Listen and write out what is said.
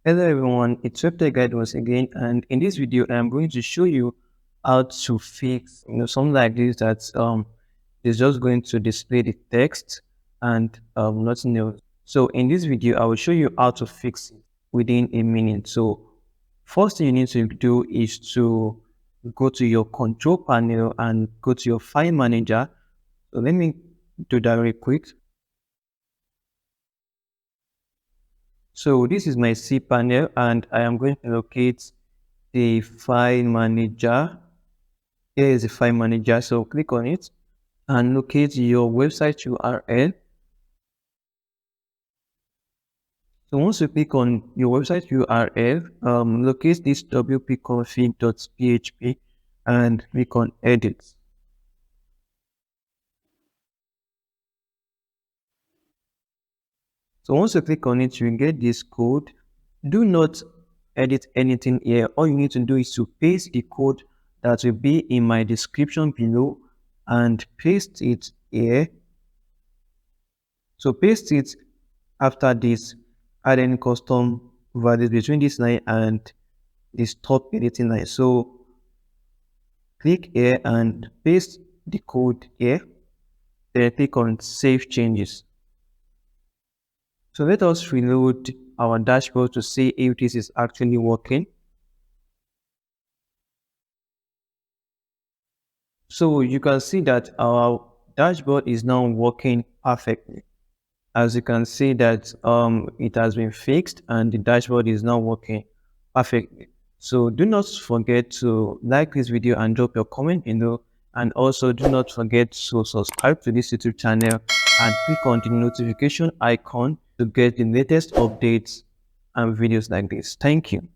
Hello everyone, it's WebTech Guide once again, and in this video I'm going to show you how to fix something like this that is just going to display the text and nothing else. So in this video I will show you how to fix it within a minute. So first thing you need to do is to go to your control panel and go to your file manager. So let me do that real quick. So this is my C panel and I am going to locate the file manager. Here is the file manager. So click on it and locate your website URL. So once you click on your website URL, locate this wp-config.php and click on edit. So once you click on it, you get this code. Do not edit anything here. All you need to do is to paste the code that will be in my description below and paste it here. So paste it after this, add any custom values between this line and the stop editing line. So click here and paste the code here. Then click on save changes. So let us reload our dashboard to see if this is actually working. So you can see that our dashboard is now working perfectly. As you can see that it has been fixed and the dashboard is now working perfectly. So do not forget to like this video and drop your comment below, and also do not forget to subscribe to this YouTube channel and click on the notification icon to get the latest updates and videos like this. Thank you.